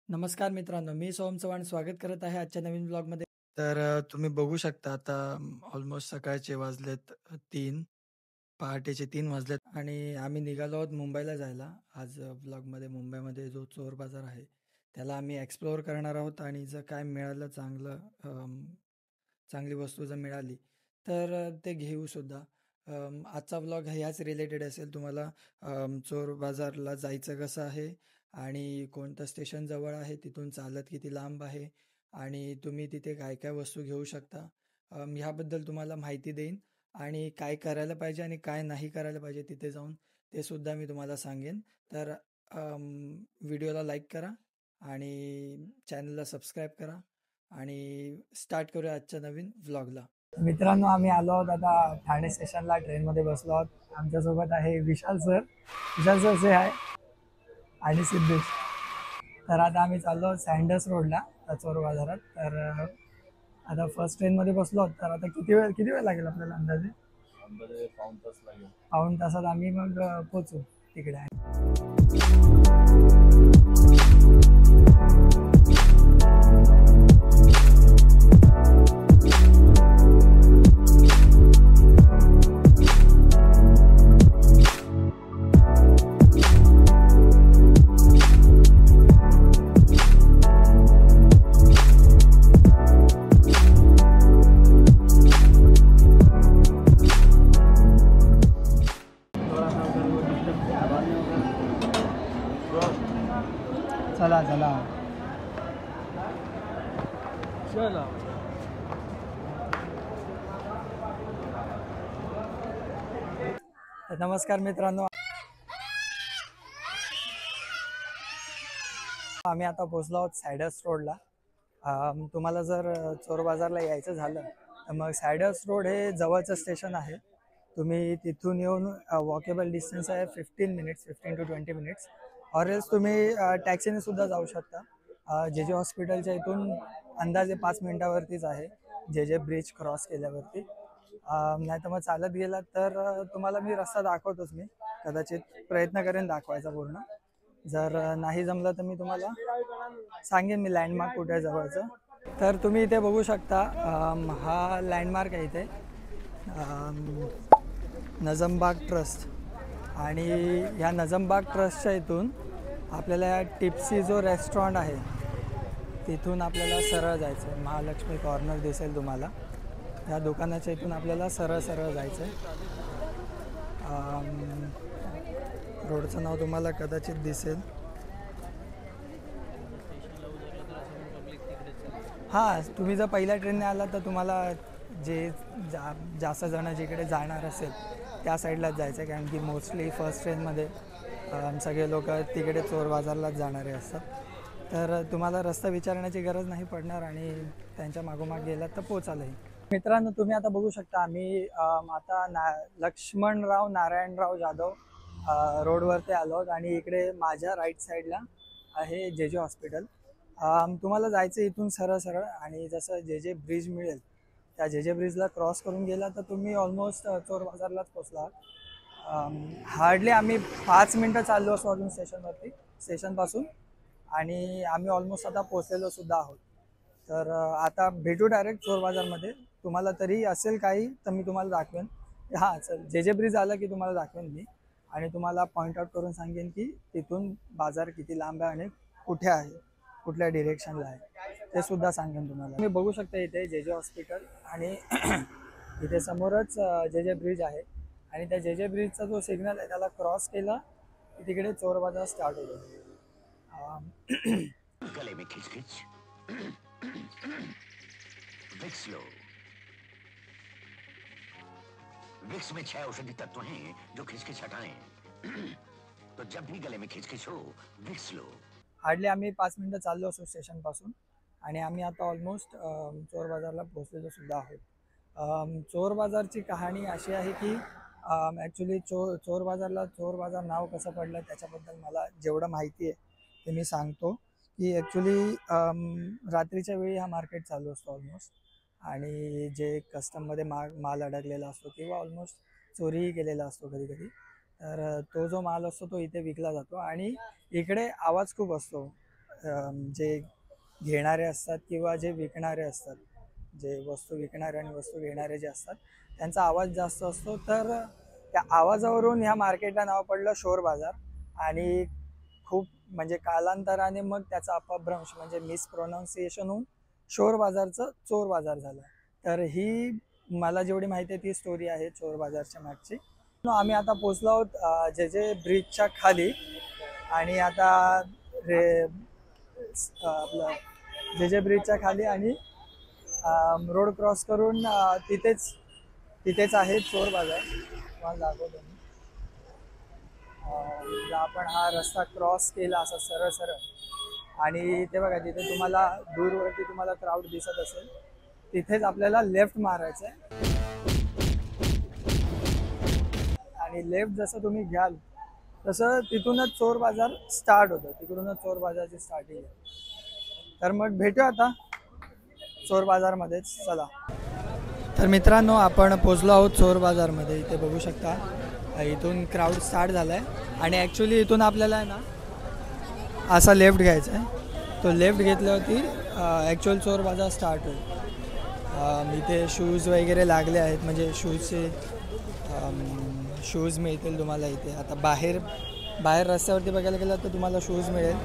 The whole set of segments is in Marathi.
नमस्कार मित्रांनो, मी सोहम चव्हाण स्वागत करत आहे आजच्या नवीन ब्लॉगमध्ये. तुम्ही बघू शकता आता ऑलमोस्ट सकाळचे वाजलेत 3, पहाटेचे 3 वाजलेत आणि आम्ही निघालो आहोत मुंबईला जायला. आज ब्लॉगमध्ये मुंबईमध्ये जो चोर बाजार आहे, त्याला आम्ही एक्सप्लोअर करणार आहोत आणि जर काय मिळालं चांगली वस्तू जर मिळाली तर ते घेऊसुद्धा. आजचा ब्लॉग ह्याच रिलेटेड असेल. तुम्हाला चोर बाजारला जायचं कसं आहे आणि कोणतं स्टेशन जवळ आहे, तिथून चालत किती लांब आहे आणि तुम्ही तिथे काय काय वस्तू घेऊ शकता, ह्याबद्दल तुम्हाला माहिती देईन आणि काय करायला पाहिजे आणि काय नाही करायला पाहिजे तिथे जाऊन ते सुद्धा मी तुम्हाला सांगेन. तर व्हिडिओला लाईक करा आणि चॅनलला सबस्क्राईब करा आणि स्टार्ट करूया आजच्या नवीन व्लॉगला. मित्रांनो, आम्ही आलो आहोत आता ठाणे स्टेशनला. ट्रेनमध्ये बसलो आहोत. आमच्यासोबत आहे विशाल सर से आहे आणि सिद्धेश. तर आता आम्ही चाललो सँडर्स रोडला चोर बाजारात. तर आता फर्स्ट ट्रेनमध्ये बसलो आहोत. तर आता किती वेळ लागेल आपल्याला अंदाजे? पाऊण तासात आम्ही मग पोचू तिकडे. चला चला चला. नमस्कार मित्रांनो, आम्ही आता पोहोचलो आहोत सायडर्स रोडला. तुम्हाला जर चोर बाजारला यायचं झालं तर मग सायडर्स रोड हे जवळचं स्टेशन आहे. तुम्ही तिथून येऊन वॉकेबल डिस्टन्स आहे 15 to 20 मिनिट्स. ऑरेल्स तुम्ही टॅक्सीने सुद्धा जाऊ शकता. जे हॉस्पिटलच्या इथून अंदाजे 5 मिनिटावरतीच आहे, जे ब्रिज क्रॉस केल्यावरती. नाही तर मग चालत गेलात तर तुम्हाला मी रस्ता दाखवतोच. मी कदाचित प्रयत्न करेन दाखवायचा पूर्ण. जर नाही जमलं तर मी तुम्हाला सांगेन मी लँडमार्क कुठे आहे जवळचं. तर तुम्ही इथे बघू शकता, हा लँडमार्क आहे इथे, नजमबाग ट्रस्ट. आणि ह्या नजमबाग ट्रस्टच्या इथून आपल्याला टिप्सी जो रेस्टॉरंट आहे तिथून आपल्याला सरळ जायचं आहे. महालक्ष्मी कॉर्नर दिसेल तुम्हाला, ह्या दुकानाच्या इथून आपल्याला सरळ जायचं आहे. रोडचं नाव तुम्हाला कदाचित दिसेल. हां, तुम्ही जर पहिल्या ट्रेनने आला तर तुम्हाला जास्त जण जिकडे जाणार असेल त्या साईडलाच जायचं आहे, कारण की मोस्टली फर्स्ट ट्रेनमध्ये सगळे लोक तिकडे चोर बाजारलाच जाणारे असतात. तर तुम्हाला रस्ता विचारण्याची गरज नाही पडणार आणि त्यांच्या मागोमाग गेलात तर पोचालही. मित्रांनो, तुम्ही आता बघू शकता आम्ही आता लक्ष्मणराव नारायणराव जाधव रोडवरती आलो आहोत आणि इकडे माझ्या राईट साईडला आहे जे हॉस्पिटल. तुम्हाला जायचं इथून सरळ आणि जसं जे ब्रिज मिळेल त्या जे ब्रिजला क्रॉस करून गेला तर तुम्ही ऑलमोस्ट चोर बाजारलाच पोचला. हार्डली आम्ही 5 मिनटं चाललो असतो अजून स्टेशनपासून आणि आम्ही ऑलमोस्ट आता पोचलेलो सुद्धा आहोत. तर आता भेटू डायरेक्ट चोर बाजारमध्ये. तुम्हाला तरी असेल काही तर मी तुम्हाला दाखवेन. हां, चल, जे ब्रिज आलं की तुम्हाला दाखवेन मी आणि तुम्हाला पॉईंट आउट करून सांगेन की तिथून बाजार किती लांब आहे आणि कुठे आहे, कुठल्या डिरेक्शनला आहे ते सुद्धा सांगेन तुम्हाला. तुम्ही बघू शकता इथे जे हॉस्पिटल आणि इथे समोरच जे ब्रिज आहे आणि त्या जे ब्रिजचा जो सिग्नल आहे त्याला क्रॉस केला की तिकडे चोर बाजार स्टार्ट होतो. गले में खिचखिच, विक्स लो। विक्स में 6 औषधि तत्व हैं जो खिचखिच हटाएं। तो जब भी गले में खिचखिच हो, विक्स लो। हार्डली आम्ही 5 मिनटं चाललो असतो स्टेशनपासून आणि आम्ही आता ऑलमोस्ट चोर बाजारला पोहोचलेलो सुद्धा आहोत. चोर बाजारची कहाणी अशी आहे की ॲक्च्युली चोर बाजार नाव कसं पडलं त्याच्याबद्दल मला जेवढं माहिती आहे ते मी सांगतो. की ॲक्च्युली रात्रीच्या वेळी हा मार्केट चालू असतो ऑलमोस्ट आणि जे कस्टममध्ये माल अडकलेला असतो किंवा ऑलमोस्ट चोरीही केलेला असतो कधी कधी, तर तो जो माल असतो तो इथे विकला जातो आणि इकडे आवाज खूप असतो. जे घेणारे असतात किंवा जे विकणारे असतात, जे वस्तू विकणारे आणि वस्तू घेणारे जे असतात त्यांचा आवाज जास्त असतो. तर त्या आवाजावरून ह्या मार्केटला नाव पडलं शोर बाजार. आणि खूप म्हणजे कालांतराने मग त्याचा अपभ्रंश म्हणजे मिसप्रोनाऊन्सिएशन होऊन शोर बाजारचं चोर बाजार झालं. तर ही मला जेवढी माहिती आहे ती स्टोरी आहे चोर बाजारच्या मागची. आम्ही आता पोचलो आहोत जे जे ब्रिजच्या खाली. आणि आता रे आपलं जे जे ब्रिजच्या खाली आणि रोड क्रॉस करून तिथेच आहे चोर बाजार. तुम्हाला दाखवतो मी. आपण हा रस्ता क्रॉस केला असा सरळ सरळ आणि ते बघा तिथे तुम्हाला दूरवरती तुम्हाला क्राऊड दिसत असेल, तिथेच आपल्याला लेफ्ट मारायचं आहे. आणि लेफ्ट जसं तुम्ही घ्याल तसं तिथूनच चोर बाजार स्टार्ट होतं, तिकडूनच चोर बाजारची स्टार्टिंग आहे. तर मग भेटूया आता चोर बाजारमध्येच, चला. तर मित्रांनो आपण पोचलो आहोत चोर बाजारमध्ये. इथे बघू शकता इथून क्राऊड स्टार्ट झाला आहे आणि ॲक्च्युली इथून आपल्याला आहे ना असा लेफ्ट घ्यायचा आहे. तो लेफ्ट घेतल्यावरती ॲक्च्युअल चोर बाजार स्टार्ट होईल. इथे शूज वगैरे लागले आहेत, म्हणजे शूज मिळतील तुम्हाला इथे. आता बाहेर रस्त्यावरती बघायला गेलं तर तुम्हाला शूज मिळेल.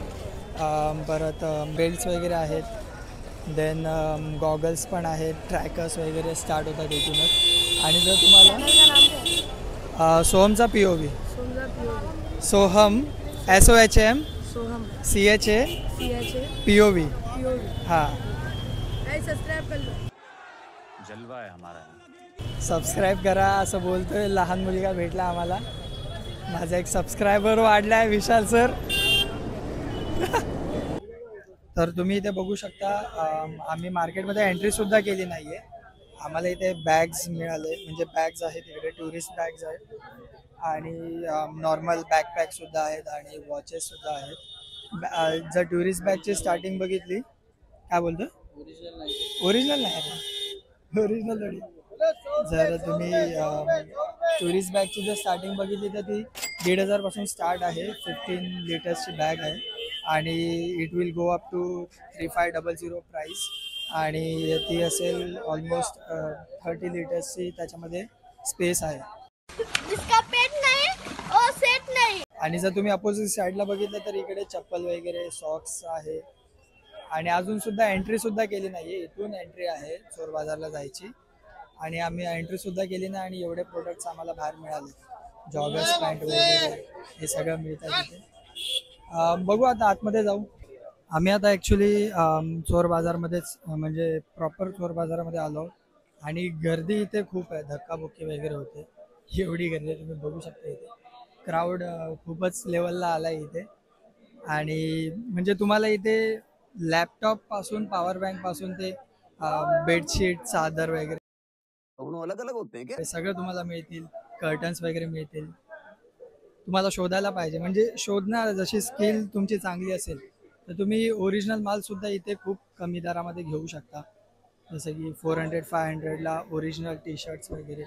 परत बेल्ट्स वगैरे आहेत, देन गॉगल्स पण आहेत, ट्रॅकर्स वगैरे स्टार्ट होतात इथूनच. आणि जर तुम्हाला सोहमचा POV, Soham SOHM CHA POV, हां सब्सक्राइब कर लो. जलवा आहे हमारा. सबस्क्राईब करा असं बोलतोय. लहान मुलगा भेटला आम्हाला. माझा एक सबस्क्रायबर वाढला आहे, विशाल सर. तर तुम्ही इथे बघू शकता आम्ही मार्केटमध्ये एंट्रीसुद्धा केली नाही आहे. आम्हाला इथे बॅग्स मिळाले, म्हणजे बॅग्स आहेत इकडे, टुरिस्ट बॅग्स आहेत आणि नॉर्मल बॅकपॅकसुद्धा आहेत आणि वॉचेससुद्धा आहेत. जर टुरिस्ट बॅगची स्टार्टिंग बघितली, काय बोलतो, ओरिजिनल नाही, ओरिजिनल थोडी. जर तुम्ही टुरिस्ट बॅगची जर स्टार्टिंग बघितली तर ती 1,500 पासून स्टार्ट आहे. 15 लिटर्सची बॅग आहे आणि it will go up to 3500 price. आणि ती असेल ऑलमोस्ट 30 लिटर्सची त्याच्यामध्ये स्पेस आहे. इसका पेट नहीं और सेट नहीं. आणि जर तुम्ही अपोजिट साईडला बघितलं तर इकडे चप्पल वगैरे, सॉक्स आहे. आणि अजूनसुद्धा एंट्रीसुद्धा केली नाही आहे. इथून एंट्री आहे चोर बाजारला जायची आणि आम्ही एंट्रीसुद्धा केली नाही आणि एवढे प्रोडक्ट्स आम्हाला बाहेर मिळाले. जॉगर्स, पॅन्ट वगैरे हे सगळं मिळतं तिथे. बघू आता आतमध्ये जाऊ. आम्ही आता ॲक्च्युली चोर बाजारमध्येच म्हणजे प्रॉपर चोर बाजारामध्ये आलो आणि गर्दी इथे खूप आहे, धक्काबुक्की वगैरे होते. एवढी गर्दी तुम्ही बघू शकता इथे. क्राऊड खूपच लेवलला आला आहे इथे. आणि म्हणजे तुम्हाला इथे लॅपटॉपपासून, पॉवर बँकपासून ते बेडशीट, चादर वगैरे अलग अलग होते हैं क्या? हे सगळं तुम्हाला मिळतील. कर्टन्स वगैरे मिळतील. तुम्हाला शोधायला पाहिजे, म्हणजे शोधणार, जशी स्किल तुमची चांगली असेल तर तुम्ही ओरिजिनल मालसुद्धा इथे खूप कमी दरामध्ये घेऊ शकता. जसं की 400-500ला ओरिजिनल टी-शर्ट्स वगैरे,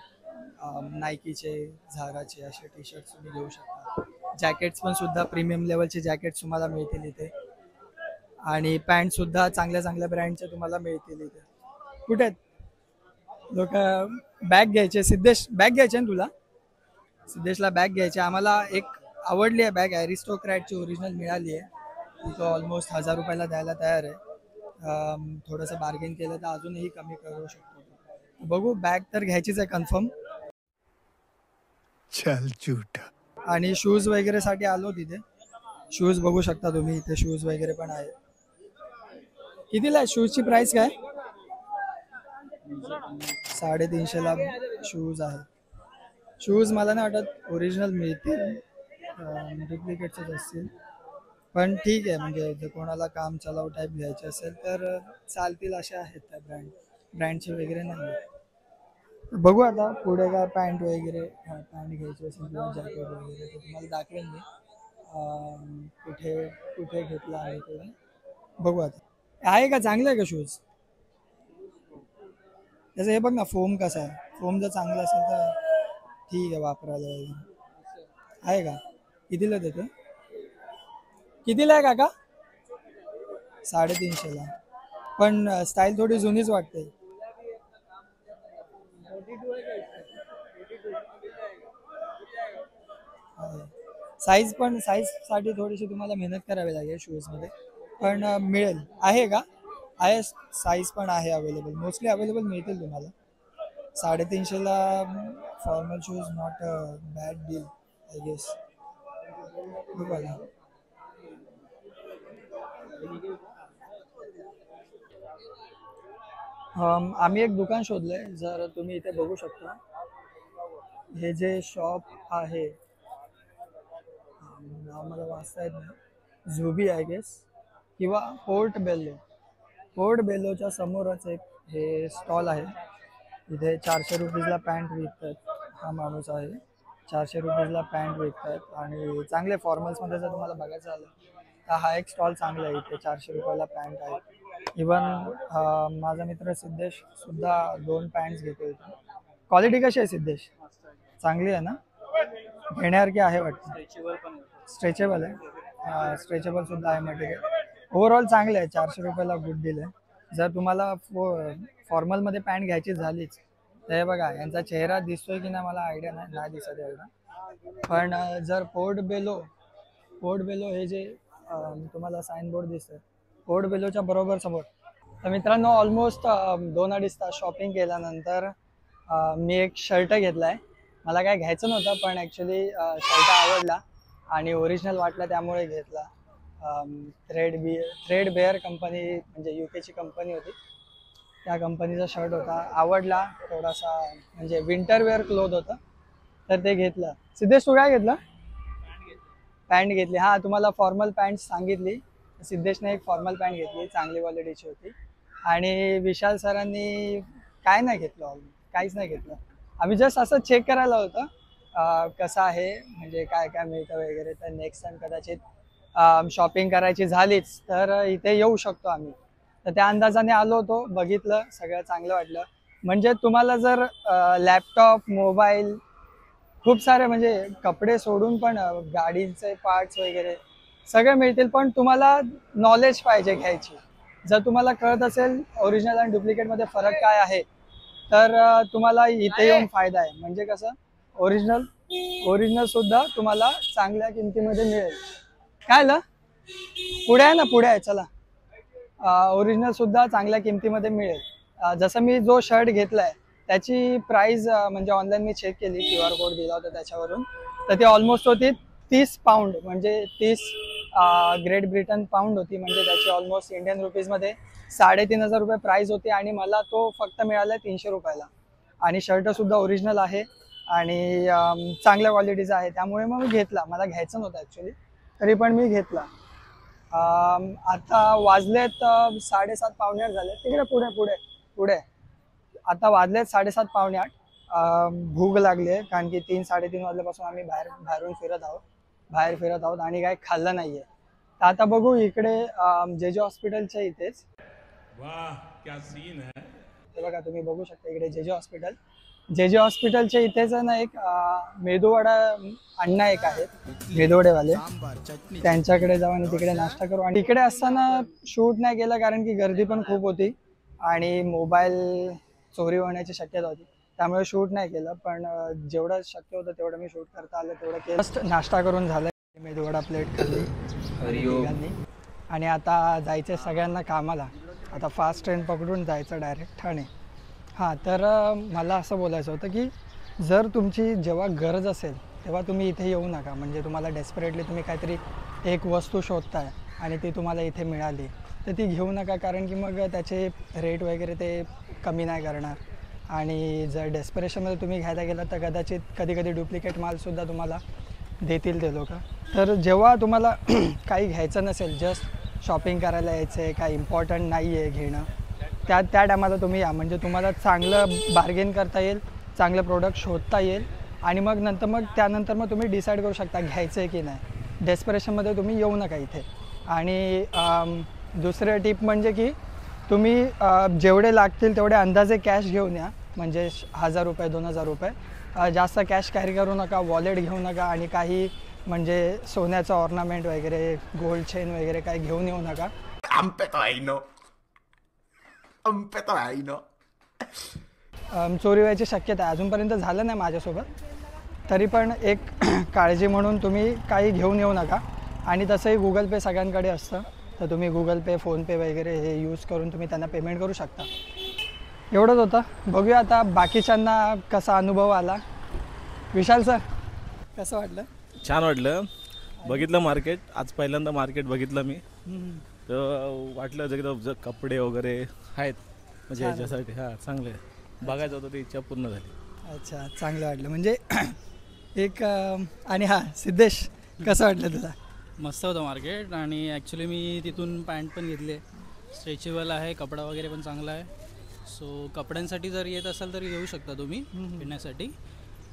नायकीचे, झाराचे असे टी-शर्ट्स तुम्ही घेऊ शकता. जॅकेट्स पण सुद्धा प्रीमियम लेवलचे जॅकेट्स तुम्हाला मिळतील इथे. आणि पॅन्टसुद्धा चांगल्या चांगल्या ब्रँडचे तुम्हाला मिळतील इथे. कुठे आहेत लोक? बॅग घ्यायचे. सिद्धेश, बॅग घ्यायची ना तुला? सिद्धेशला बॅग घ्यायची. आम्हाला एक आवडली आहे बॅग, ॲरिस्टोक्रॅटची ओरिजिनल मिळाली आहे. ती तो ऑलमोस्ट 1000 रुपयाला द्यायला तयार आहे. थोडंसं बार्गेन केलं तर अजूनही कमी करू शकतो. बघू, बॅग तर घ्यायचीच आहे कन्फर्म. चल झूठा. आणि शूज वगैरेसाठी आलो तिथे. शूज बघू शकता तुम्ही इथे, शूज वगैरे पण आहे. कितीला आहे शूजची प्राइस काय? 350ला शूज आहे. शूज मला नाही वाटत ओरिजिनल मिळतील, डुप्लिकेटचेच असतील. पण ठीक आहे, म्हणजे जर कोणाला काम चालव टाईप घ्यायचे असेल तर चालतील असे आहेत त्या ब्रँडचे वगैरे नाही. बघू आता पुढे काय पॅन्ट वगैरे, पॅन्ट घ्यायची असेल किंवा जॅकेट वगैरे तर तुम्हाला दाखवेन मी कुठे घेतला आहे ते. बघू आता. आहे का, चांगलं आहे का शूज? त्याचं हे बघ ना, फोम कसा आहे. फोम जर चांगला असेल तर ठीक आहे वापरायला वगैरे. आहे का? कितीला देतो? कितीला आहे काका? 350ला, पण स्टाईल थोडी जुनीच वाटते. साईजसाठी थोडीशी तुम्हाला मेहनत करावी लागेल शूजमध्ये, पण मिळेल. आहे का? आहे, साईज पण आहे अवेलेबल, मोस्टली अवेलेबल मिळतील तुम्हाला. 350ला formal shoes not a bad deal I guess. बघा, आम्ही एक दुकान शोधलंय, जर तुम्ही इथे बघू शकता. हे जे शॉप आहे, नाव मला वाचता येत नाही, झुबी आय गेस किंवा पोर्ट बेलोच्या समोरच एक हे स्टॉल आहे. इथे 400 रुपीजला पॅन्ट विकतात. हा माणूस आहे, 400 रुपीजला पॅन्ट विकतात आणि चांगले फॉर्मल्समध्ये जर तुम्हाला बघायचं झालं तर हा एक स्टॉल चांगला आहे. इथे 400 रुपयाला पॅन्ट आहे. इवन माझा मित्र सिद्धेश सुद्धा 2 पॅन्ट्स घेतो इथे. क्वालिटी कशी आहे सिद्धेश? चांगली आहे ना? घेण्यासारखी आहे वाटतं. स्ट्रेचेबल आहे, स्ट्रेचेबल सुद्धा आहे मटेरियल. ओव्हरऑल चांगलं आहे, 400 रुपयाला गुड डील आहे. जर तुम्हाला फॉर्मलमध्ये पॅन्ट घ्यायची झालीच तर हे बघा, यांचा चेहरा दिसतोय की नाही मला आयडिया नाही दिसत एवढा, पण जर पोर्ट बेलो हे जे तुम्हाला साईनबोर्ड दिसतं, पोर्ट बेलोच्या बरोबर समोर. तर मित्रांनो, ऑलमोस्ट 2-2.5 तास शॉपिंग केल्यानंतर मी एक शर्ट घेतला आहे. मला काय घ्यायचं नव्हतं, पण ॲक्च्युली शर्ट आवडला आणि ओरिजिनल वाटला त्यामुळे घेतला. थ्रेडबेअर कंपनी, म्हणजे UKची कंपनी होती, त्या कंपनीचा शर्ट होता. आवडला, थोडासा म्हणजे विंटरवेअर क्लोथ होतं, तर ते घेतलं. सिद्धेश, तू काय घेतलं? पॅन्ट घेतली. हां, तुम्हाला फॉर्मल पॅन्ट सांगितली. सिद्धेशने एक फॉर्मल पॅन्ट घेतली, चांगली क्वालिटीची होती. आणि विशाल सरांनी काय नाही घेतलं, काहीच नाही घेतलं. आम्ही जस्ट असं चेक करायला होतं कसं आहे, म्हणजे काय काय मिळतं वगैरे. तर नेक्स्ट टाइम कदाचित शॉपिंग करायची झालीच तर इथे येऊ शकतो आम्ही. तर त्या अंदाजाने आलो होतो, बघितलं, सगळं चांगलं वाटलं. म्हणजे तुम्हाला जर लॅपटॉप, मोबाईल, खूप सारे म्हणजे कपडे सोडून पण गाडीचे पार्ट्स वगैरे सगळे मिळतील, पण तुम्हाला नॉलेज पाहिजे घ्यायची. जर तुम्हाला कळत असेल ओरिजिनल आणि डुप्लिकेटमध्ये फरक काय आहे, तर तुम्हाला इथे येऊन फायदा आहे. म्हणजे कसं, ओरिजिनल सुद्धा तुम्हाला चांगल्या किमतीमध्ये मिळेल. काय आलं? पुढे आहे ना, पुढे आहे, चला. ओरिजिनल सुद्धा चांगल्या किमतीमध्ये मिळेल. जसं मी जो शर्ट घेतलाय त्याची प्राइस म्हणजे ऑनलाईन मी चेक केली, QR कोड दिला होता त्याच्यावरून, तर ती ऑलमोस्ट होती 30 पाऊंड, म्हणजे 30 ग्रेट ब्रिटन पाऊंड होती. म्हणजे त्याची ऑलमोस्ट इंडियन रुपीजमध्ये 3,500 रुपये प्राइस होती आणि मला तो फक्त मिळाला 300 रुपयाला. आणि शर्ट सुद्धा ओरिजिनल आहे आणि चांगल्या क्वालिटीचा आहे, त्यामुळे मग मी घेतला. मला घ्यायचं नव्हतं ॲक्च्युली, तरी पण मी घेतला. आता वाजलेत 7:30 पावणे 8 झाले. तिकडे पुढे आता वाजलेत 7:30 पावणे 8. भूक लागली आहे, कारण की 3-3:30 वाजल्यापासून आम्ही बाहेरून बाहेर फिरत आहोत आणि काही खाल्लं नाहीये. तर आता बघू इकडे JJ हॉस्पिटलच्या इथेच. वाह, क्या सीन है. हे बघा, तुम्ही बघू शकता इकडे JJ हॉस्पिटलच्या इथेच ना एक मेदूवडा अण्णा एक आहेत, मेदूवडेवाले. त्यांच्याकडे जाऊ आणि तिकडे नाश्ता करू. आणि इकडे असताना शूट नाही केलं, कारण की गर्दी पण खूप होती आणि मोबाईल चोरी होण्याची शक्यता होती, त्यामुळे शूट नाही केलं. पण जेवढं शक्य होतं तेवढं मी शूट करता आलं तेवढं केलं. जस्ट नाश्ता करून झालं, मेदूवडा प्लेट खाल्ली आणि आता जायचं सगळ्यांना कामाला. आता फास्ट ट्रेन पकडून जायचं डायरेक्ट ठाणे. हां, तर मला असं बोलायचं होतं की जर तुमची जेव्हा गरज असेल तेव्हा तुम्ही इथे येऊ नका. म्हणजे तुम्हाला डेस्परेटली तुम्ही काहीतरी एक वस्तू शोधताय आणि ती तुम्हाला इथे मिळाली तर ती घेऊ नका, कारण की मग त्याचे रेट वगैरे ते कमी नाही करणार. आणि जर डेस्परेशनमध्ये तुम्ही घ्यायला गेलात तर कदाचित कधी डुप्लिकेट मालसुद्धा तुम्हाला देतील ते लोक. तर जेव्हा तुम्हाला काही घ्यायचं नसेल, जस्ट शॉपिंग करायला यायचं आहे, काही इम्पॉर्टंट नाही आहे घेणं, त्या टायमाला तुम्ही या. म्हणजे तुम्हाला चांगलं बार्गेन करता येईल, चांगलं प्रोडक्ट शोधता येईल आणि मग त्यानंतर मग तुम्ही डिसाईड करू शकता घ्यायचं आहे की नाही. डेस्परेशनमध्ये तुम्ही येऊ नका इथे. आणि दुसरं टिप म्हणजे की तुम्ही जेवढे लागतील तेवढे अंदाजे कॅश घेऊन या. म्हणजे 1,000 रुपये 2,000 रुपये, जास्त कॅश कॅरी करू नका. वॉलेट घेऊ नका आणि काही म्हणजे सोन्याचं ऑर्नामेंट वगैरे, गोल्ड चेन वगैरे काही घेऊन येऊ नका. हम पे तो है ही नो, हम पे तो है ही नो. चोरी व्हायची शक्यता आहे. अजूनपर्यंत झालं नाही माझ्यासोबत, तरी पण एक काळजी म्हणून तुम्ही काही घेऊन येऊ नका. आणि तसंही गुगल पे सगळ्यांकडे असतं, तर तुम्ही गुगल पे, फोनपे वगैरे हे यूज करून तुम्ही त्यांना पेमेंट करू शकता. एवढंच होतं. बघूया आता बाकीच्यांना कसा अनुभव आला. विशाल सर, कसं वाटलं? छान वाटलं. बघितलं मार्केट, आज पहिल्यांदा मार्केट बघितलं मी, तर वाटलं एकदम कपडे वगैरे आहेत म्हणजे याच्यासाठी चांगले बघायचं होतं, ती इच्छा पूर्ण झाली. अच्छा, चांगलं वाटलं म्हणजे एक. आणि सिद्धेश, कसं वाटलं तुला? मस्त होतं मार्केट. आणि ॲक्च्युली मी तिथून पॅन्ट पण घेतले, स्ट्रेचेबल आहे, कपडा वगैरे पण चांगला आहे. सो कपड्यांसाठी जर येत असाल तर येऊ शकता तुम्ही फिरण्यासाठी.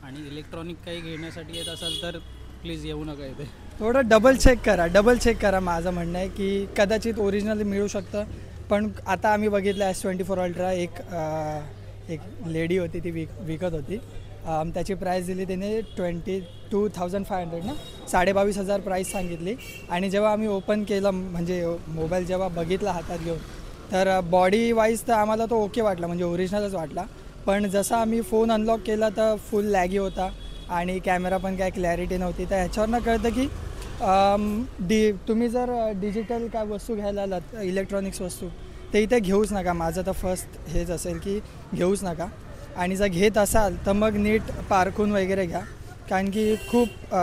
आणि इलेक्ट्रॉनिक काही घेण्यासाठी येत असाल तर प्लीज येऊ नका इथे. थोडं डबल चेक करा. माझं म्हणणं आहे की कदाचित ओरिजिनल मिळू शकतं, पण आता आम्ही बघितलं S24 अल्ट्रा, एक लेडी होती, ती विकत होती. त्याची प्राईस दिली तिने 22,500 ना, 22,500 प्राईस सांगितली. आणि जेव्हा आम्ही ओपन केलं, म्हणजे मोबाईल जेव्हा बघितला हातात घेऊन, तर बॉडी वाईज तर आम्हाला तो ओके वाटला, म्हणजे ओरिजिनलच वाटला. पण जसा आम्ही फोन अनलॉक केला तर फुल लॅगी होता आणि कॅमेरा पण काय क्लॅरिटी नव्हती. तर ह्याच्यावरनं कळतं की तुम्ही जर डिजिटल काय वस्तू घ्यायला आलात, इलेक्ट्रॉनिक्स वस्तू, ते इथे घेऊच नका. माझं तर फर्स्ट हेच असेल की घेऊच नका. आणि जर घेत असाल तर मग नीट पारखून वगैरे घ्या, कारण की खूप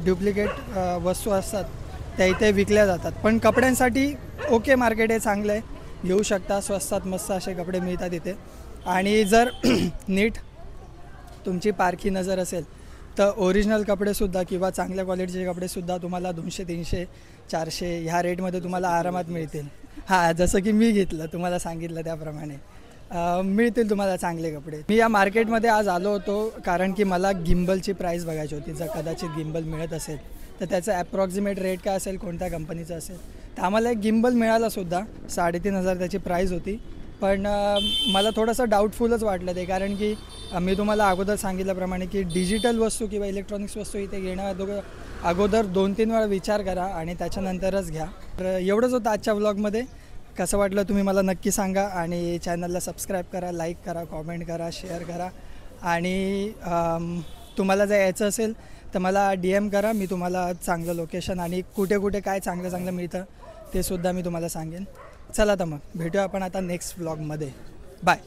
डुप्लिकेट वस्तू असतात त्या इथे विकल्या जातात. पण कपड्यांसाठी ओके मार्केट आहे, चांगलं आहे, घेऊ शकता. स्वस्तात मस्त असे कपडे मिळतात इथे. आणि जर नीट तुमची पारखी नजर असेल तर ओरिजिनल कपडेसुद्धा किंवा चांगल्या क्वालिटीचे कपडेसुद्धा तुम्हाला 200, 300, 400 ह्या रेटमध्ये तुम्हाला आरामात मिळतील. जसं की मी घेतलं, तुम्हाला सांगितलं त्याप्रमाणे मिळतील तुम्हाला चांगले कपडे. मी या मार्केटमध्ये आज आलो होतो कारण की मला गिम्बलची प्राईस बघायची होती. जर कदाचित गिम्बल मिळत असेल तर त्याचं ॲप्रॉक्सिमेट रेट काय असेल, कोणत्या कंपनीचं असेल. तर आम्हाला एक गिम्बल मिळालासुद्धा, 3,500 त्याची प्राईस होती. पण मला थोडंसं डाऊटफुलच वाटलं ते, कारण की मी तुम्हाला अगोदर सांगितल्याप्रमाणे की डिजिटल वस्तू किंवा इलेक्ट्रॉनिक्स वस्तू इथे घेण्या अगोदर 2-3 वेळा विचार करा आणि त्याच्यानंतरच घ्या. तर एवढंच होतं आजच्या व्लॉगमध्ये. कसं वाटलं तुम्ही मला नक्की सांगा. आणि चॅनलला सबस्क्राईब करा, लाईक करा, कॉमेंट करा, शेअर करा. आणि तुम्हाला जर यायचं असेल तर मला DM करा. मी तुम्हाला चांगलं लोकेशन आणि कुठे कुठे काय चांगलं मिळतं ते सुद्धा मी तुम्हाला सांगेन. चला तर मग भेटूया आपण आता नेक्स्ट व्लॉगमध्ये. बाय.